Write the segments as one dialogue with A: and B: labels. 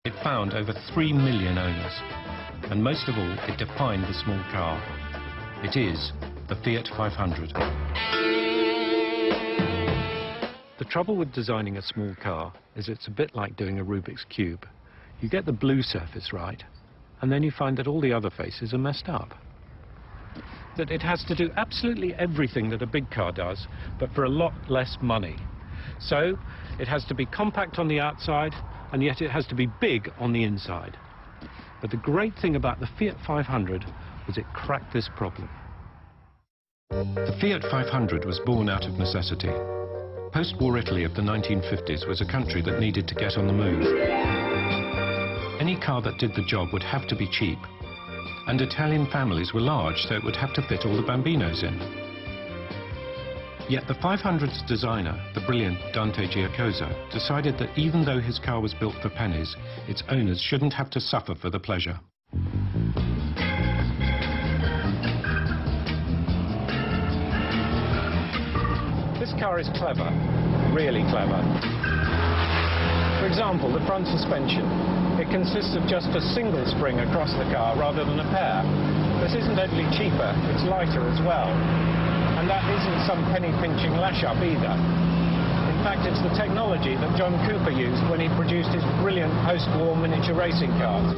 A: It found over 3 million owners, and most of all, it defined the small car. It is the Fiat 500. The trouble with designing a small car is it's a bit like doing a Rubik's Cube. You get the blue surface right, and then you find that all the other faces are messed up. That it has to do absolutely everything that a big car does, but for a lot less money. So, it has to be compact on the outside, and yet it has to be big on the inside. But the great thing about the Fiat 500 was it cracked this problem. The Fiat 500 was born out of necessity. Post-war Italy of the 1950s was a country that needed to get on the move. Any car that did the job would have to be cheap. And Italian families were large, so it would have to fit all the bambinos in. Yet the 500's designer, the brilliant Dante Giacosa, decided that even though his car was built for pennies, its owners shouldn't have to suffer for the pleasure. This car is clever, really clever. For example, the front suspension. It consists of just a single spring across the car rather than a pair. This isn't only cheaper, it's lighter as well. And that isn't some penny-pinching lash-up either. In fact, it's the technology that John Cooper used when he produced his brilliant post-war miniature racing cars.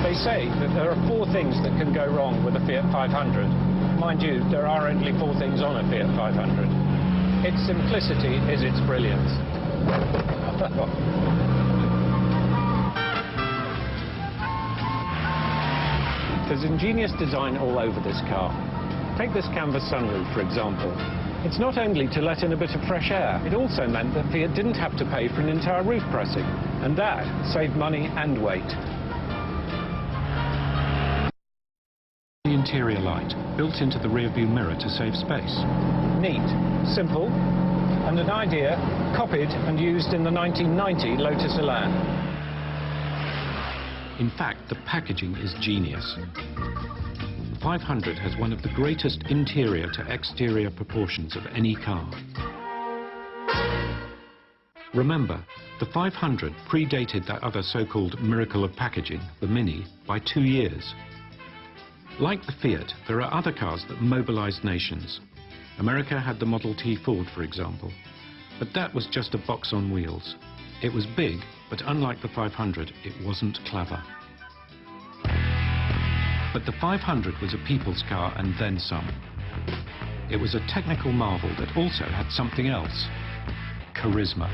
A: They say that there are 4 things that can go wrong with a Fiat 500. Mind you, there are only 4 things on a Fiat 500. Its simplicity is its brilliance. There's ingenious design all over this car. Take this canvas sunroof, for example. It's not only to let in a bit of fresh air, it also meant that Fiat didn't have to pay for an entire roof pressing, and that saved money and weight. The interior light, built into the rear-view mirror to save space. Neat, simple, and an idea copied and used in the 1990 Lotus Elan. In fact, the packaging is genius. The 500 has one of the greatest interior to exterior proportions of any car. Remember, the 500 predated that other so-called miracle of packaging, the Mini, by 2 years. Like the Fiat, there are other cars that mobilized nations. America had the Model T Ford, for example. But that was just a box on wheels. It was big, but unlike the 500, it wasn't clever. But the 500 was a people's car and then some. It was a technical marvel that also had something else: charisma.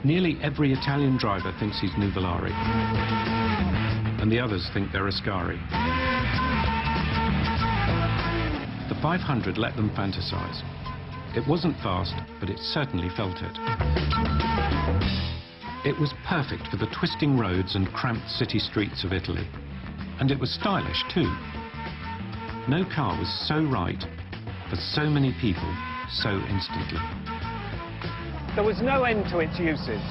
A: Nearly every Italian driver thinks he's Nuvolari, and the others think they're Ascari. The 500 let them fantasize. It wasn't fast, but it certainly felt it. It was perfect for the twisting roads and cramped city streets of Italy. And it was stylish too. No car was so right for so many people so instantly. There was no end to its uses.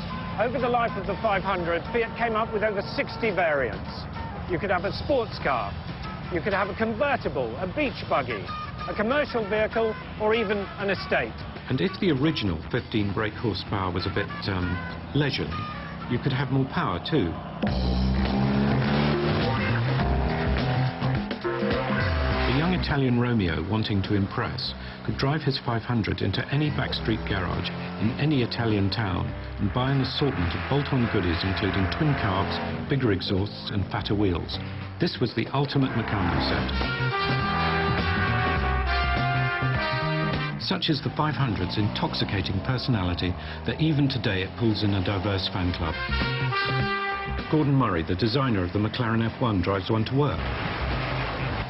A: Over the life of the 500, Fiat came up with over 60 variants. You could have a sports car, you could have a convertible, a beach buggy, a commercial vehicle, or even an estate. And if the original 15 brake horsepower was a bit leisurely, you could have more power too. A young Italian Romeo wanting to impress could drive his 500 into any backstreet garage in any Italian town and buy an assortment of bolt-on goodies including twin carbs, bigger exhausts and fatter wheels. This was the ultimate Meccano set. Such is the 500's intoxicating personality that even today it pulls in a diverse fan club. Gordon Murray, the designer of the McLaren F1, drives one to work.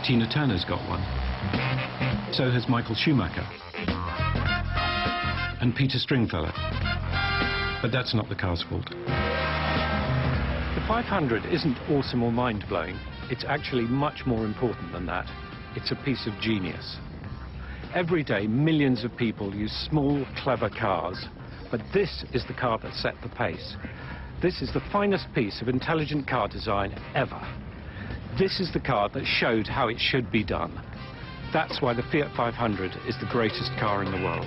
A: Tina Turner's got one. So has Michael Schumacher. And Peter Stringfellow. But that's not the car's fault. The 500 isn't awesome or mind-blowing. It's actually much more important than that. It's a piece of genius. Every day, millions of people use small, clever cars. But this is the car that set the pace. This is the finest piece of intelligent car design ever. This is the car that showed how it should be done. That's why the Fiat 500 is the greatest car in the world.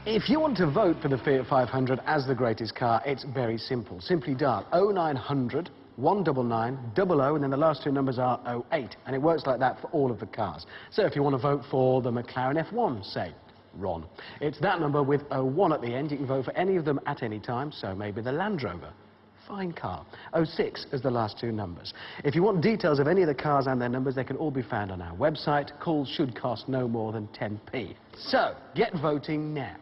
B: If you want to vote for the Fiat 500 as the greatest car, it's very simple. Simply dial 0900 199 00, and then the last two numbers are 08, and it works like that for all of the cars. So if you want to vote for the McLaren F1, say, Ron, it's that number with 01 at the end. You can vote for any of them at any time, so maybe the Land Rover. Fine car. 06 as the last two numbers. If you want details of any of the cars and their numbers, they can all be found on our website. Calls should cost no more than 10p. So, get voting now.